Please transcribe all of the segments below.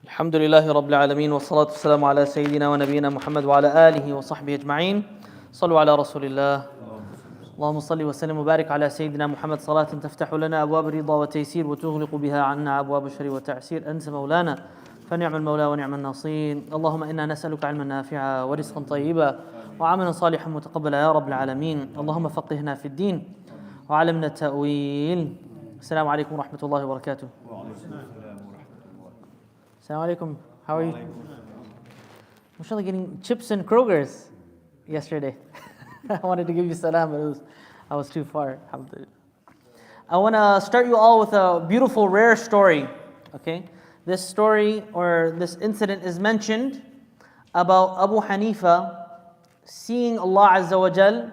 الحمد لله رب العالمين والصلاة والسلام على سيدنا ونبينا محمد وعلى آله وصحبه أجمعين. صلوا على رسول الله. اللهم صل وسلم وبارك على سيدنا محمد صلاة تفتح لنا أبواب الرضا والتيسير وتغلق بها عنا أبواب الشر والتعسير. أنت مولانا فنعم المولى ونعم النصير. اللهم إنا نسألك علما نافعا ورزقا طيبا وعملا صالحا متقبلا يا رب العالمين. اللهم فقهنا في الدين وعلمنا التأويل. السلام عليكم ورحمة الله وبركاته. Assalamu alaikum. How are you? I'm actually getting chips and Kroger's yesterday. I wanted to give you salam, but I was too far. Alhamdulillah. I want to start you all with a beautiful, rare story. Okay, this story or this incident is mentioned about Abu Hanifa seeing Allah Azza wa Jal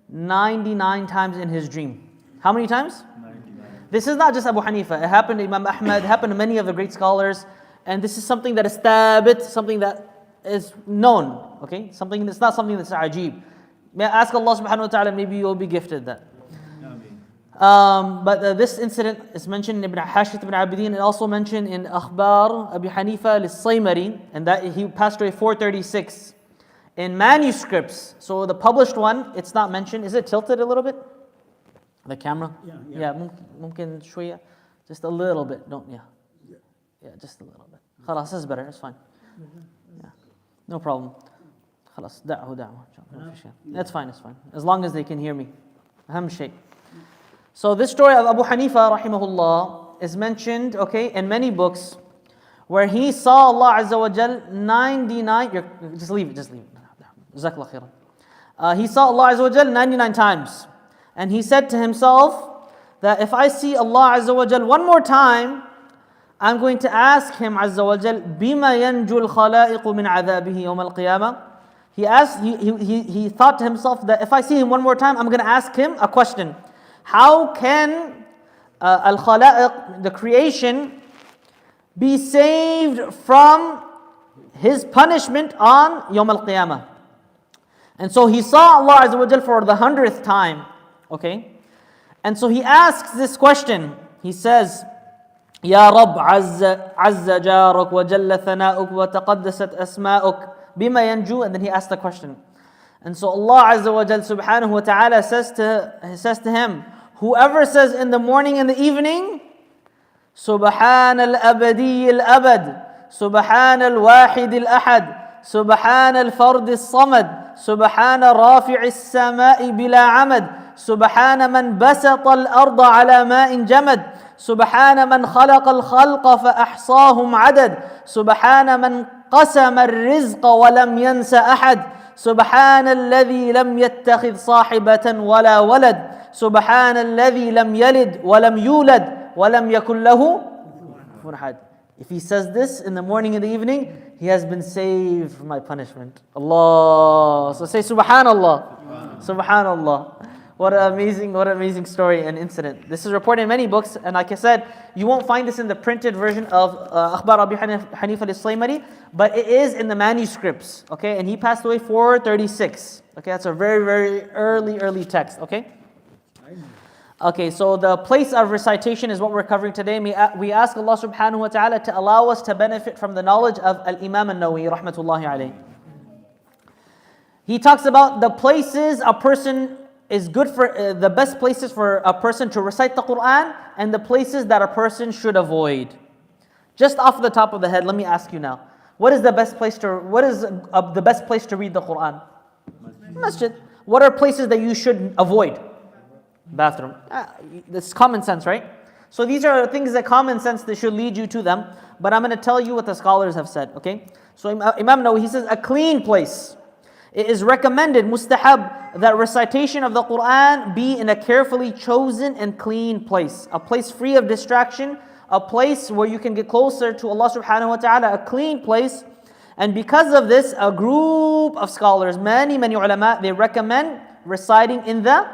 99 times in his dream. How many times? 99. This is not just Abu Hanifa. It happened to Imam Ahmad. It happened to many of the great scholars. And this is something that is thabit, something that is known, okay? It's not something that's ajib. May I ask Allah subhanahu wa ta'ala, maybe you'll be gifted that. But this incident is mentioned in Ibn Hashit ibn Abidin, and also mentioned in Akhbar Abi Hanifa al-Saymari, and that he passed away 436. In manuscripts, so the published one, it's not mentioned. Is it tilted a little bit? The camera? Yeah, mumkin shwiya. Just a little bit, Yeah, just a little bit. Khalas, this is better, it's fine. Yeah, no problem. Khalas, da'hu. That's fine, it's fine. As long as they can hear me. Aham shay. So this story of Abu Hanifa, rahimahullah, is mentioned, okay, in many books, where he saw Allah Azza wa Jal 99, just leave it. Jazakallah khairan. He saw Allah Azza wa Jal 99 times. And he said to himself, that if I see Allah Azza wa Jal one more time, I'm going to ask him Azza wa Jal, بِمَا يَنْجُو الْخَلَائِقُ مِنْ عَذَابِهِ يَوْمَ الْقِيَامَةِ He thought to himself that if I see him one more time, I'm going to ask him a question. How can al-khalaiq, the creation, be saved from his punishment on Yawm al-Qiyamah? And so he saw Allah Azza wa Jal for the 100th time. Okay? And so he asks this question. He says, يا رب عز جارك وجل ثناؤك وتقدست أسماؤك بما ينجو. And then he asked the question. And so Allah Azza wa Jal subhanahu wa ta'ala says to him, whoever says in the morning and the evening, سبحان الأبدي الأبد سبحان الواحد الأحد سبحان الفرد الصمد سبحان رافع السماء بلا عمد سبحان من بسط الأرض على ماء جمد سبحان من خلق الخلق فأحصاهم عدد سبحان من قسم الرزق ولم ينس أحد سبحان الذي لم يتخذ صاحبة ولا ولد سبحان الذي لم يلد ولم يولد ولم يكن له كفوا أحد. If he says this in the morning and the evening, he has been saved from my punishment. Allah. So say Subhanallah. Subhanallah. What an amazing story and incident. This is reported in many books, and like I said, you won't find this in the printed version of Akhbar Abi Hanifa al-Saymari, but it is in the manuscripts. Okay, and he passed away 436. Okay, that's a very, very early text. Okay, so the place of recitation is what we're covering today. We ask Allah subhanahu wa ta'ala to allow us to benefit from the knowledge of Al-Imam al-Nawawi, rahmatullahi alayhi. He talks about the places a person is good for, the best places for a person to recite the Quran, and the places that a person should avoid. Just off the top of the head, let me ask you now. What is the best place to read the Quran? Masjid. What are places that you should avoid? Bathroom. It's common sense, right? So these are things that common sense that should lead you to them. But I'm going to tell you what the scholars have said, okay? So Imam Nawawi, he says, a clean place. It is recommended, mustahab, that recitation of the Quran be in a carefully chosen and clean place. A place free of distraction, a place where you can get closer to Allah subhanahu wa ta'ala, a clean place. And because of this, a group of scholars, many ulama, they recommend reciting in the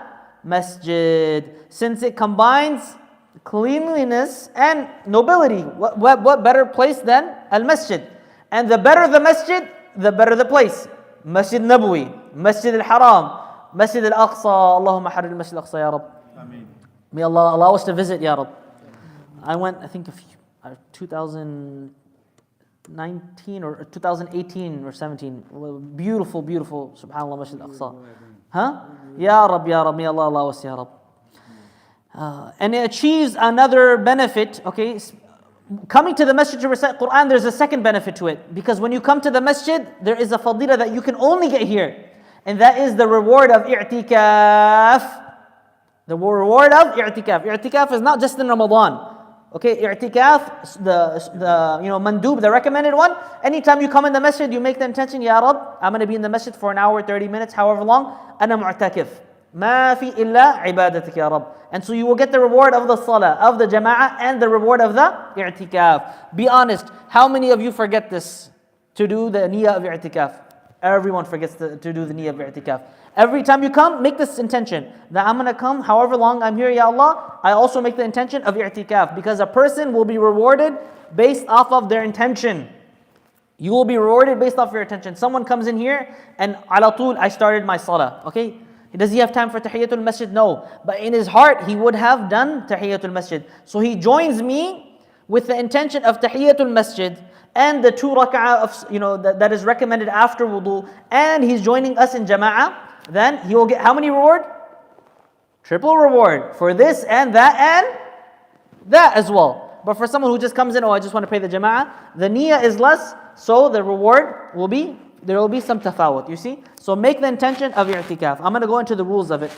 Masjid, since it combines cleanliness and nobility. What better place than Al-Masjid? And the better the Masjid, the better the place. Masjid Nabawi, Masjid Al-Haram, Masjid Al-Aqsa. Allahumma haril Masjid Al-Aqsa, Ya Rab. Ameen. May Allah allow us to visit, Ya Rab. I went, I think, 2000, 2019 or 2018 or 17. Beautiful, beautiful, subhanAllah, Masjid al-Aqsa. Huh? Ya Rab, Ya Rab, may Allah allow us, Ya Rab. And it achieves another benefit, okay? Coming to the masjid to recite Quran, there's a second benefit to it. Because when you come to the masjid, there is a fadilah that you can only get here. And that is the reward of i'tikaf. The reward of i'tikaf. I'tikaf is not just in Ramadan. Okay, i'tikaf, the mandub, the recommended one. Anytime you come in the masjid, you make the intention, Ya Rab, I'm going to be in the masjid for an hour, 30 minutes, however long. Ana mu'takif. Ma fi illa ibadatik ya Rab. And so you will get the reward of the salah, of the jama'ah, and the reward of the i'tikaf. Be honest, how many of you forget this? To do the niyyah of i'tikaf. Everyone forgets to do the niyyah of i'tikaf. Every time you come, make this intention. That I'm going to come, however long I'm here, Ya Allah. I also make the intention of i'tikaf. Because a person will be rewarded based off of their intention. You will be rewarded based off your intention. Someone comes in here and ala tul, I started my salah. Okay? Does he have time for tahiyatul masjid? No. But in his heart, he would have done tahiyatul masjid. So he joins me with the intention of tahiyatul masjid and the 2 rak'ah of, that is recommended after wudu, and he's joining us in jama'ah. Then he will get how many reward? Triple reward for this and that as well. But for someone who just comes in, I just want to pay the jama'ah, the niyyah is less, so the reward will be, there will be some tafawut, you see? So make the intention of i'tikaf. I'm going to go into the rules of it.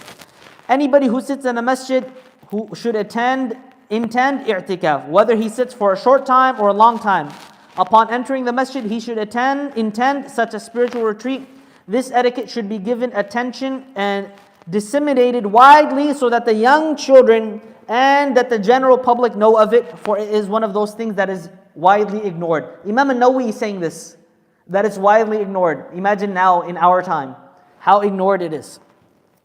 Anybody who sits in a masjid who should intend i'tikaf, whether he sits for a short time or a long time. Upon entering the masjid, he should intend such a spiritual retreat. This etiquette should be given attention and disseminated widely so that the young children and that the general public know of it, for it is one of those things that is widely ignored. Imam al-Nawawi is saying this, that it's widely ignored. Imagine now in our time, how ignored it is.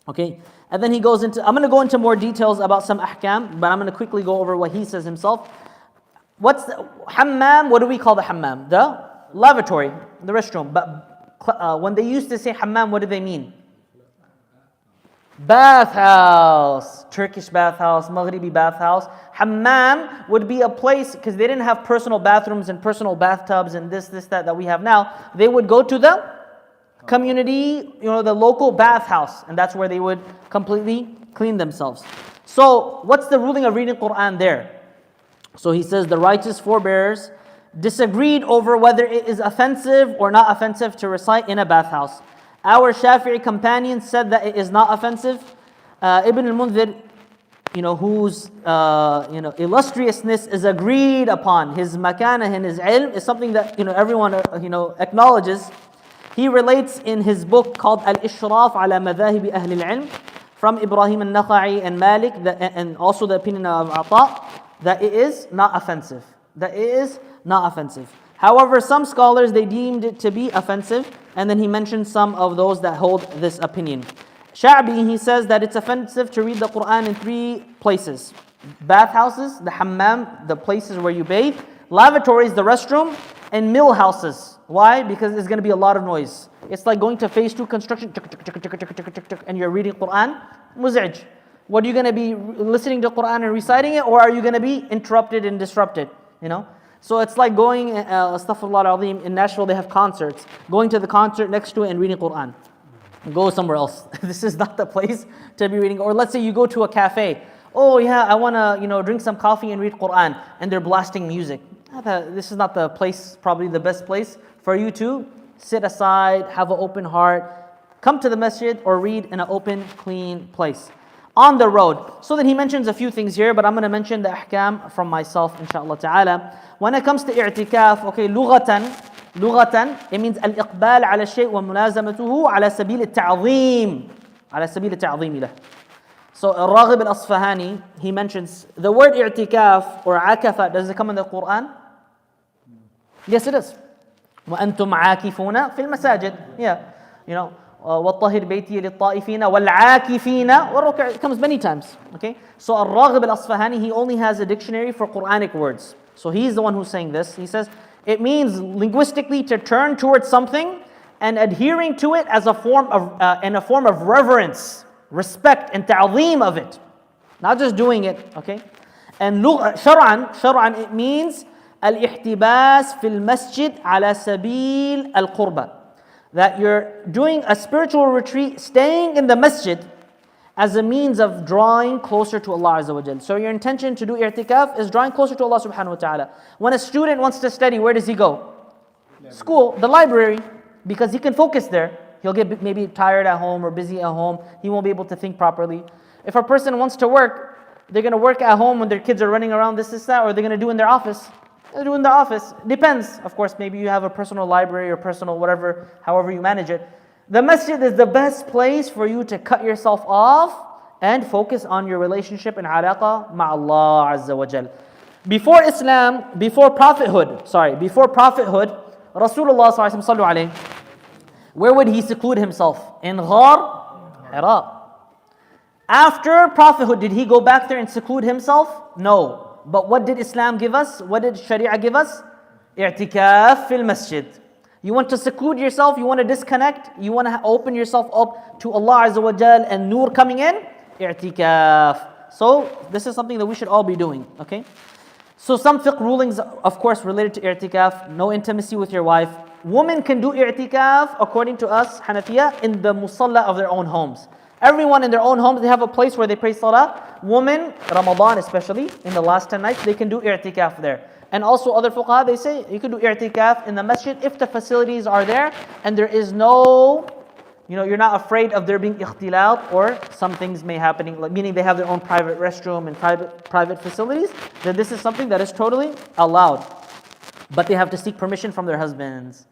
Okay, and then he goes into, I'm going to go into more details about some ahkam, but I'm going to quickly go over what he says himself. What's the hammam? What do we call the hammam? The lavatory, the restroom. But when they used to say hammam, what do they mean? Bathhouse, Turkish bathhouse, Maghribi bathhouse. Hammam would be a place, because they didn't have personal bathrooms and personal bathtubs and this, that we have now. They would go to the community, the local bathhouse, and that's where they would completely clean themselves. So, what's the ruling of reading Quran there? So he says the righteous forebears disagreed over whether it is offensive or not offensive to recite in a bathhouse. Our Shafi'i companions said that it is not offensive. Ibn al-Mundhir, whose illustriousness is agreed upon, his makanah and his ilm is something that everyone acknowledges. He relates in his book called Al-Ishraf ala Madhahibi Ahli al-Ilm from Ibrahim al-Nakha'i and Malik, and also the opinion of Ata, that it is not offensive. However, some scholars, they deemed it to be offensive, and then he mentioned some of those that hold this opinion. Sha'bi, he says that it's offensive to read the Quran in 3 places. Bathhouses, the hammam, the places where you bathe, lavatories, the restroom, and mill houses. Why? Because there's going to be a lot of noise. It's like going to phase 2 construction, and you're reading Quran, muz'ij. What are you going to be listening to Quran and reciting it, or are you going to be interrupted and disrupted? So it's like going, astaghfirullah al-azim, in Nashville they have concerts. Going to the concert next to it and reading Quran. Go somewhere else. This is not the place to be reading. Or let's say you go to a cafe. Oh yeah, I want to drink some coffee and read Quran, and they're blasting music. This is not the place, probably the best place for you to sit aside, have an open heart, come to the masjid or read in an open, clean place. On the road. So then he mentions a few things here, but I'm going to mention the ahkam from myself, inshallah ta'ala. When it comes to i'tikaf, okay, lughatan, it means al-iqbal ala shay' wa mulazamatuhu ala sabil al-ta'zim. Ala sabil al-ta'zim lah. So Al-Raghib al-Asfahani, he mentions the word i'tikaf or akafa, does it come in the Quran? Yes, it is. وَأَنْتُمْ عَاكِفُونَ فِي الْمَسَاجِدِ. Yeah, وَالطَّهِرْ بَيْتِيَ لِلطَّائِفِينَ وَالْعَاكِفِينَ وَالرُّكَعِ. It comes many times. Okay, so Al-Raghib al-Asfahani, he only has a dictionary for Quranic words. So he's the one who's saying this. He says it means linguistically to turn towards something and adhering to it as a form of reverence, respect, and ta'zeem of it, not just doing it. Okay, and shar'an it means الاحتباس في المسجد على سبيل القربة. That you're doing a spiritual retreat, staying in the masjid as a means of drawing closer to Allah Azza wa Jal. So your intention to do i'tikaf is drawing closer to Allah subhanahu wa ta'ala. When a student wants to study, where does he go? School, the library, because he can focus there. He'll get maybe tired at home or busy at home. He won't be able to think properly. If a person wants to work, they're going to work at home when their kids are running around this, that, or they're going to do in their office. They'll do in their office. Depends. Of course, maybe you have a personal library or personal whatever, however you manage it. The masjid is the best place for you to cut yourself off and focus on your relationship and alaqa ma'Allah Azza wa Jal. Before Islam, before prophethood, Rasulullah sallallahu alaihi wasallam, where would he seclude himself? In Ghar Hira. After prophethood, did he go back there and seclude himself? No. But what did Islam give us? What did Sharia give us? I'tikaf fil masjid. You want to seclude yourself, you want to disconnect, you want to open yourself up to Allah Azza wa Jal and nur coming in? I'tikaf. So this is something that we should all be doing, okay? So some fiqh rulings, of course, related to i'tikaf. No intimacy with your wife. Women can do i'tikaf, according to us, Hanafiya, in the musalla of their own homes. Everyone in their own homes, they have a place where they pray salah. Women, Ramadan especially, in the last 10 nights, they can do i'tikaf there. And also other fuqaha, they say you can do i'tikaf in the masjid if the facilities are there and there is no, you're not afraid of there being ikhtilat or some things may happening, like meaning they have their own private restroom and private facilities, then this is something that is totally allowed. But they have to seek permission from their husbands.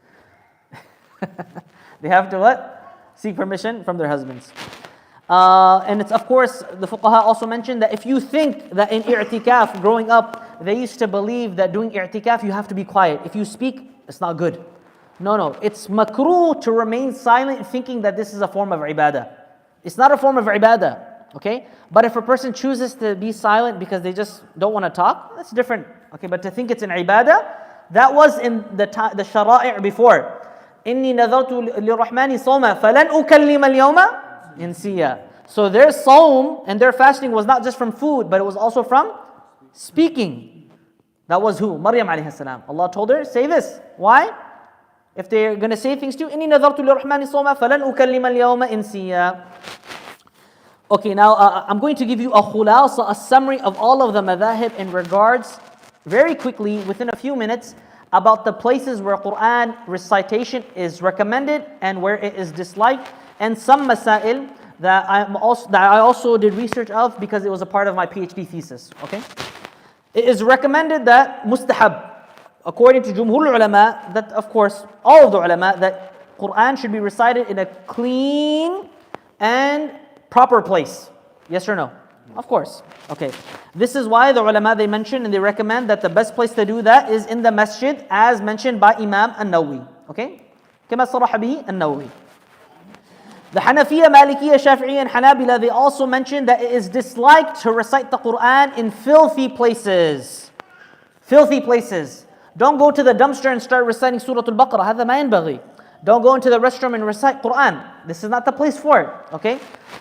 They have to what? Seek permission from their husbands. And it's, of course, the fuqaha also mentioned that if you think that in i'tikaf, growing up, they used to believe that doing i'tikaf, you have to be quiet. If you speak, it's not good. No. It's makruh to remain silent thinking that this is a form of ibadah. It's not a form of ibadah, okay? But if a person chooses to be silent because they just don't want to talk, that's different. Okay, but to think it's an ibadah, that was in the shara'i' before. إِنِّي نَذَرْتُ لِلرَّحْمَنِ صَوْمًا فَلَنْ أُكَلِّمَ الْيَوْمَ insiya. So their sawm and their fasting was not just from food, but it was also from speaking. That was who? Maryam alayhi salam. Allah told her, say this. Why? If they're going to say things to you, إِنِّي نَذَرْتُ لِلرَّحْمَنِ صَوْمًا فَلَنْ أُكَلِّمَ الْيَوْمَ إِنسِيًّا. Okay, now I'm going to give you a khulasa, a summary of all of the madhahib in regards, very quickly, within a few minutes, about the places where Quran recitation is recommended and where it is disliked, and some masail that I also did research of because it was a part of my PhD thesis. Okay, it is recommended that mustahab, according to Jumhur ulama, that of course all of the ulama, that Quran should be recited in a clean and proper place. Yes or no? Of course. Okay. This is why the ulama, they mention and they recommend that the best place to do that is in the masjid, as mentioned by Imam An-Nawawi. Okay? كما صرح به النووي. The Hanafiya, Malikiya, Shafi'iyya and Hanabila, they also mention that it is disliked to recite the Quran in filthy places. Filthy places. Don't go to the dumpster and start reciting Surah Al-Baqarah. هذا ما ينبغي. Don't go into the restroom and recite Quran. This is not the place for it. Okay?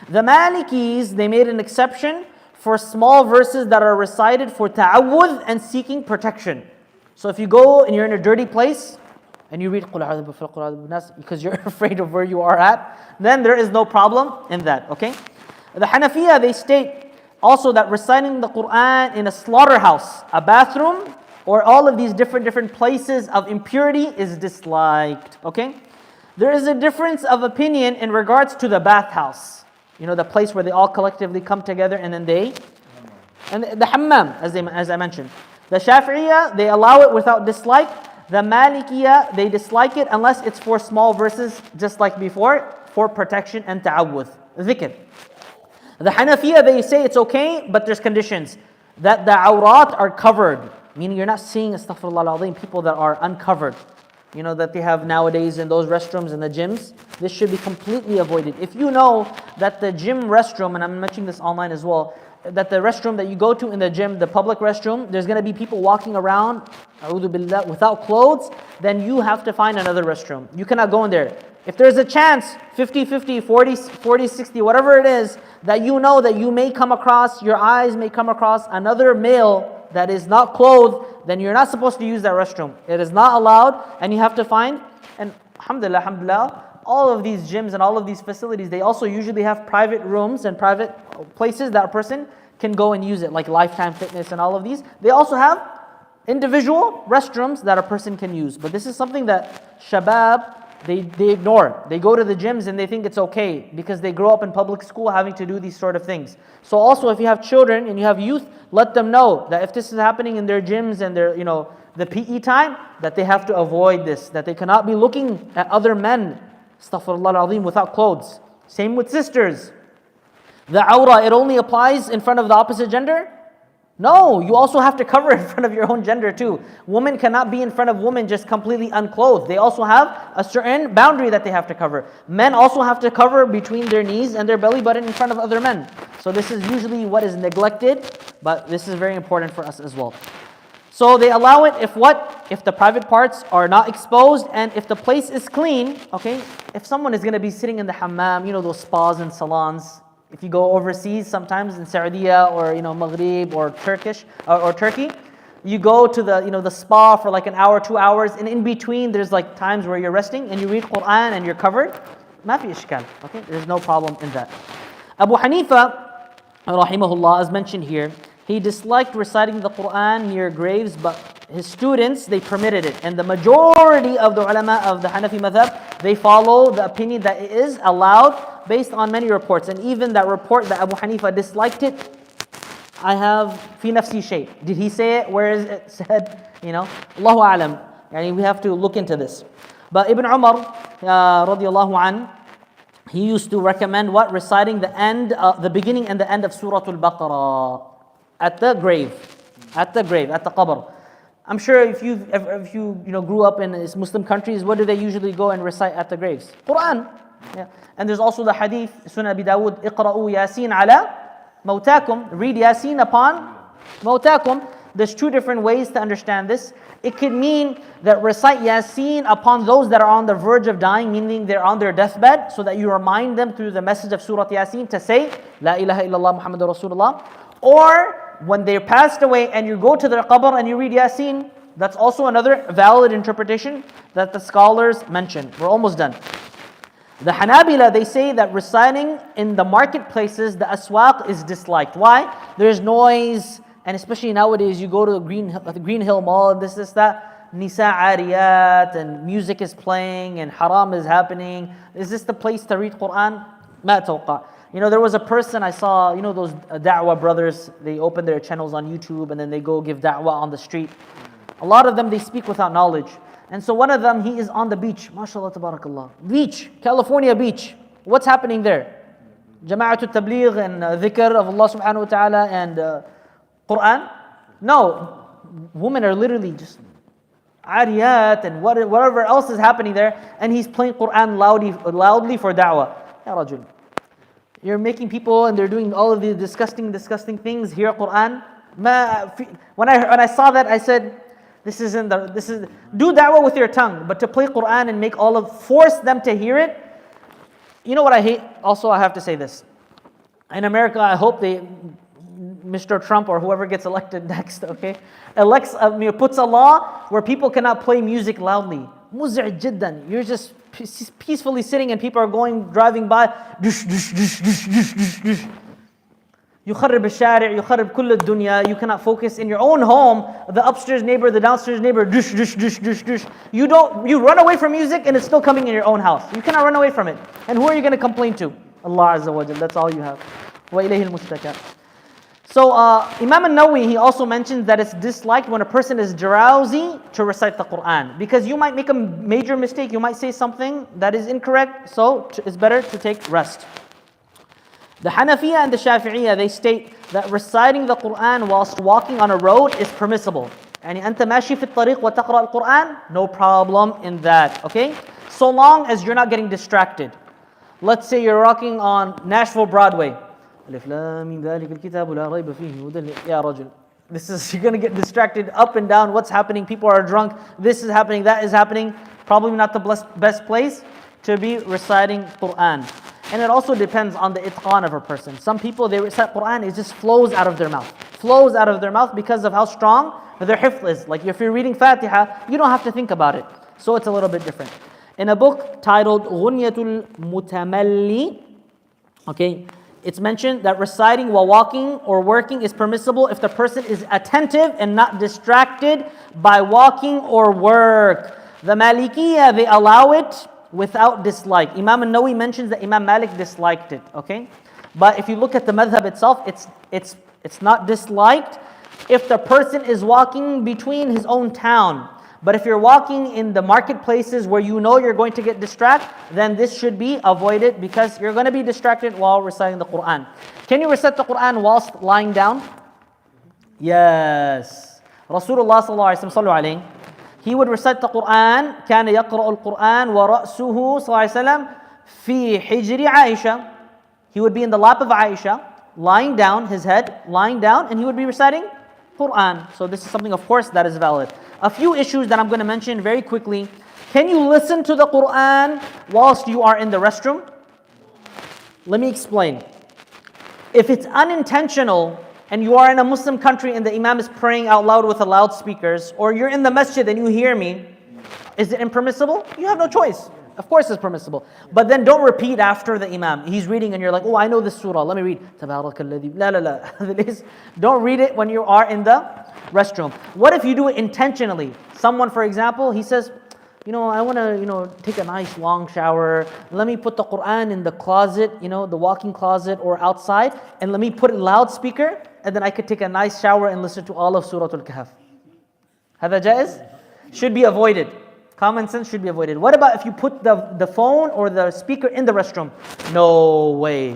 The Malikis, they made an exception for small verses that are recited for ta'awudh and seeking protection. So if you go and you're in a dirty place, and you read because you're afraid of where you are at, then there is no problem in that, okay? The Hanafiya, they state also that reciting the Quran in a slaughterhouse, a bathroom, or all of these different places of impurity is disliked, okay? There is a difference of opinion in regards to the bathhouse. The place where they all collectively come together and then and the hammam, as I mentioned. The Shafi'iyya, they allow it without dislike. The Malikiya, they dislike it unless it's for small verses, just like before, for protection and ta'awudh, dhikr. The Hanafiya, they say it's okay, but there's conditions. That the awrat are covered, meaning you're not seeing, astaghfirullah al-azim, people that are uncovered. That they have nowadays in those restrooms and the gyms. This should be completely avoided. If you know that the gym restroom, and I'm mentioning this online as well, that the restroom that you go to in the gym, the public restroom, there's going to be people walking around, a'udhu billah, without clothes, then you have to find another restroom. You cannot go in there. If there's a chance, 50-50, 40-60, whatever it is, that you know that you may come across, your eyes may come across another male that is not clothed, then you're not supposed to use that restroom. It is not allowed, and you have to find, and alhamdulillah, alhamdulillah, all of these gyms and all of these facilities, they also usually have private rooms and private places that a person can go and use it, like Lifetime Fitness and all of these. They also have individual restrooms that a person can use. But this is something that shabab, they ignore. They go to the gyms and they think it's okay because they grow up in public school having to do these sort of things. So also if you have children and you have youth, let them know that if this is happening in their gyms and their, the PE time, that they have to avoid this, that they cannot be looking at other men, astaghfirullah al-azim, without clothes. Same with sisters. The awrah, it only applies in front of the opposite gender? No, you also have to cover in front of your own gender too. Women cannot be in front of women just completely unclothed. They also have a certain boundary that they have to cover. Men also have to cover between their knees and their belly button in front of other men. So this is usually what is neglected, but this is very important for us as well. So they allow it if the private parts are not exposed and if the place is clean, okay? If someone is going to be sitting in the hammam, those spas and salons. If you go overseas, sometimes in Saudi or Maghrib or Turkey, you go to the spa for like an hour, 2 hours, and in between there's like times where you're resting and you read Quran and you're covered. ما في إشكال, okay? There's no problem in that. Abu Hanifa, rahimahullah, as mentioned here, he disliked reciting the Quran near graves, but his students, they permitted it. And the majority of the ulama of the Hanafi madhab, they follow the opinion that it is allowed based on many reports. And even that report that Abu Hanifa disliked it, I have fi nafsi shay. Did he say it? Where is it said? Allahu a'lam. We have to look into this. But Ibn Umar, radiallahu an, he used to recommend what? Reciting the beginning and the end of Surah Al-Baqarah at the grave, at the qabr. I'm sure if you grew up in Muslim countries, what do they usually go and recite at the graves? Quran. Yeah. And there's also the hadith, Sunan Abi Dawud, Iqra'u Yasin ala mawtakum. Read Yasin upon mawtakum. There's two different ways to understand this. It could mean that recite Yasin upon those that are on the verge of dying, meaning they're on their deathbed, so that you remind them through the message of Surah Yasin to say, La ilaha illallah Muhammadur Rasulullah. Or when they passed away and you go to their qabr and you read Yasin, that's also another valid interpretation that the scholars mention. We're almost done. The Hanabila, they say that reciting in the marketplaces, the aswaq, is disliked. Why? There's noise, and especially nowadays, you go to the Green Hill Mall, this, that, nisa ariyat, and music is playing, and haram is happening. Is this the place to read Quran? Ma tawqa. There was a person I saw, those da'wah brothers, they open their channels on YouTube and then they go give da'wah on the street. A lot of them, they speak without knowledge. And so one of them, he is on the beach. MashaAllah, tabarakallah. Beach, California beach. What's happening there? Jama'atul Tabligh and dhikr of Allah subhanahu wa ta'ala and Quran? No. Women are literally just ariyat and whatever else is happening there. And he's playing Quran loudly for da'wah. Ya Rajul. You're making people and they're doing all of these disgusting things. Hear Quran. When I saw that, I said, do da'wah with your tongue, but to play Quran and force them to hear it. You know what I hate? Also, I have to say this. In America, I hope Mr. Trump or whoever gets elected next, okay, puts a law where people cannot play music loudly. مزعج جدا. You're just peacefully sitting and people are driving by. يخرب الشارع, يخرب كل الدنيا. You cannot focus in your own home. The upstairs neighbor, the downstairs neighbor, You run away from music and it's still coming in your own house. You cannot run away from it. And who are you going to complain to? Allah Azza wa Jal. That's all you have. وإليه المشتكى. So Imam al-Nawawi, he also mentions that it's disliked when a person is drowsy to recite the Quran. Because you might make a major mistake. You might say something that is incorrect. So it's better to take rest. The Hanafiya and the Shafi'iyya, they state that reciting the Quran whilst walking on a road is permissible. يعني أنت ماشي في الطريق وتقرأ القرآن, no problem in that, okay? So long as you're not getting distracted. Let's say you're walking on Nashville Broadway. ألف لام ميم ذلك الكتاب لا ريب فيه هدى يا رجل. You're going to get distracted up and down. What's happening? People are drunk. This is happening. That is happening. Probably not the best place to be reciting Quran. And it also depends on the itqan of a person. Some people, they recite Quran, it just flows out of their mouth. flows out of their mouth because of how strong their hifz is. Like if you're reading Fatiha, you don't have to think about it. So it's a little bit different. In a book titled Ghunyatul Mutamalli, okay, it's mentioned that reciting while walking or working is permissible if the person is attentive and not distracted by walking or work. The Malikiyya, they allow it without dislike. Imam al-Nawawi mentions that Imam Malik disliked it, okay? But if you look at the madhab itself, it's not disliked if the person is walking between his own town. But if you're walking in the marketplaces where you know you're going to get distracted, then this should be avoided because you're going to be distracted while reciting the Quran. Can you recite the Quran whilst lying down? Yes. Rasulullah sallallahu alaihi wasallam, he would recite the Quran. كان يقرأ القرآن ورأسه صلى الله عليه وسلم في حجر عائشة. He would be in the lap of Aisha, lying down, his head lying down, and he would be reciting Quran. So this is something, of course, that is valid. A few issues that I'm going to mention very quickly. Can you listen to the Quran whilst you are in the restroom? Let me explain. If it's unintentional and you are in a Muslim country and the Imam is praying out loud with the loudspeakers, or you're in the masjid and you hear me, is it impermissible? You have no choice. Of course it's permissible. But then don't repeat after the Imam. He's reading and you're like, oh, I know this surah. Let me read. Don't read it when you are in the restroom. What if you do it intentionally? Someone, for example, he says, I want to, take a nice long shower. Let me put the Quran in the closet, the walk-in closet or outside, and let me put it loudspeaker, and then I could take a nice shower and listen to all of Surah Al-Kahf. هذا جائز? Should be avoided. Common sense should be avoided. What about if you put the phone or the speaker in the restroom? No way.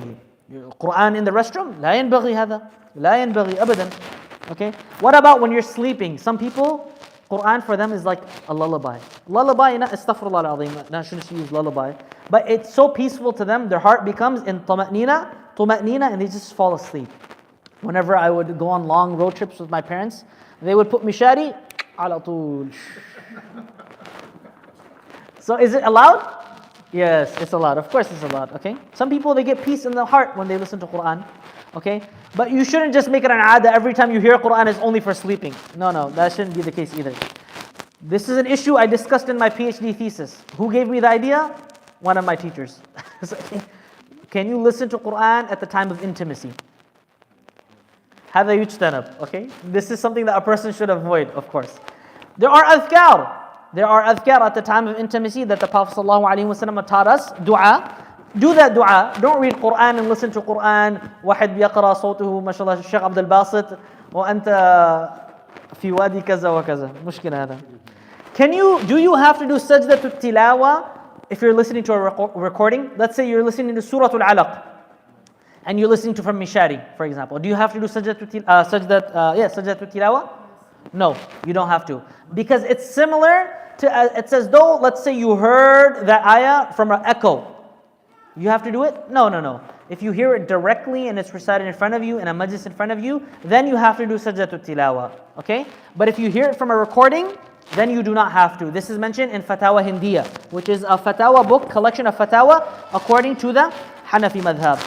Quran in the restroom? لا ينبغي هذا. لا ينبغي أبدا. Okay? What about when you're sleeping? Some people, Quran for them is like a lullaby. Lullaby, astaghfirullah al-azim, I shouldn't use lullaby. But it's so peaceful to them, their heart becomes in tuma'nina, and they just fall asleep. Whenever I would go on long road trips with my parents, they would put mishari, ala tool. So is it allowed? Yes, it's allowed. Of course it's allowed, okay? Some people, they get peace in their heart when they listen to Quran, okay? But you shouldn't just make it an aada every time you hear Quran is only for sleeping. No, that shouldn't be the case either. This is an issue I discussed in my PhD thesis. Who gave me the idea? One of my teachers. Can you listen to Quran at the time of intimacy? هذا يجتنب, okay? This is something that a person should avoid, of course. There are adhkar. There are adhkar at the time of intimacy that the Prophet ﷺ taught us. Dua. Do that dua. Don't read Quran and listen to Quran. واحد بيقرأ صوته ما شاء الله الشيخ عبد الباسط وأنت في وادي كذا وكذا. مشكلة هذا. Do you have to do sajda to tilawa if you're listening to a recording? Let's say you're listening to Surah Al-Alaq and you're listening to from Mishari, for example. Do you have to do sajda to tilawa? No, you don't have to. Because it's similar to, it says though, let's say you heard that ayah from an echo. You have to do it? No. If you hear it directly and it's recited in front of you, in a majlis in front of you, then you have to do sajdatul tilawa. Okay? But if you hear it from a recording, then you do not have to. This is mentioned in Fatawa Hindiya, which is a fatawa book, collection of fatawa, according to the Hanafi madhab.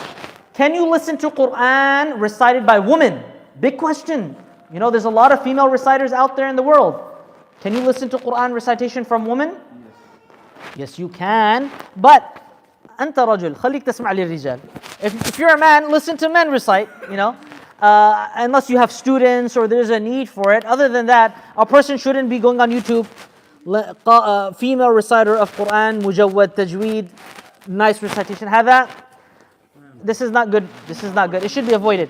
Can you listen to Quran recited by women? Big question. There's a lot of female reciters out there in the world. Can you listen to Quran recitation from women? Yes, you can. But أنت رجل خليك تسمع للرجال. If you're a man, listen to men recite, unless you have students or there's a need for it. Other than that, a person shouldn't be going on YouTube, female reciter of Quran, mujawwad, tajweed, nice recitation. هذا, this is not good. It should be avoided.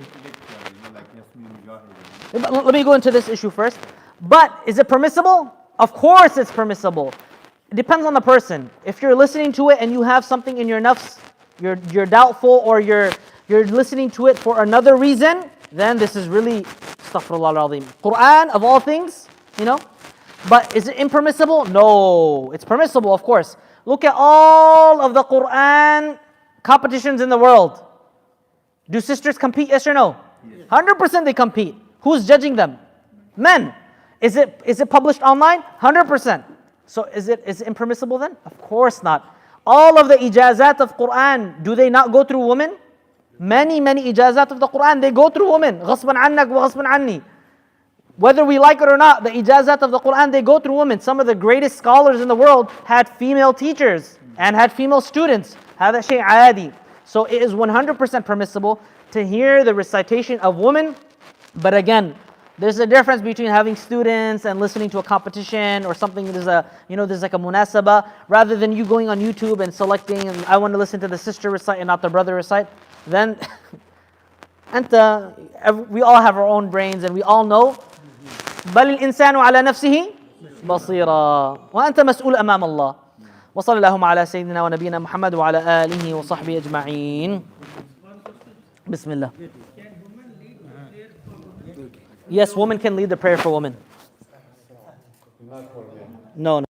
Let me go into this issue first. But is it permissible? Of course it's permissible. It depends on the person. If you're listening to it and you have something in your nafs, you're doubtful, or you're listening to it for another reason, then this is really astaghfirullah al-azim. Quran of all things, But is it impermissible? No, it's permissible, of course. Look at all of the Quran competitions in the world. Do sisters compete, yes or no? 100% they compete. Who's judging them? Men. Is it published online? 100%. So is it impermissible then? Of course not. All of the ijazat of Quran, do they not go through women? Many ijazat of the Quran, they go through women. غصبا عنك وغصبا عني. Whether we like it or not, the ijazat of the Quran, they go through women. Some of the greatest scholars in the world had female teachers and had female students. هذا شيء عادي. So it is 100% permissible to hear the recitation of women. But again, there's a difference between having students and listening to a competition or something. There's like a munasaba, rather than you going on YouTube and selecting, and I want to listen to the sister recite and not the brother recite. Then, we all have our own brains and we all know. بل الإنسان على نفسه بصيرا وأنت مسؤول أمام الله. وصلى اللهم على سيدنا ونبينا محمد وعلى آله وصحبه أجمعين. بسم الله. Yes, women can lead the prayer for women. No.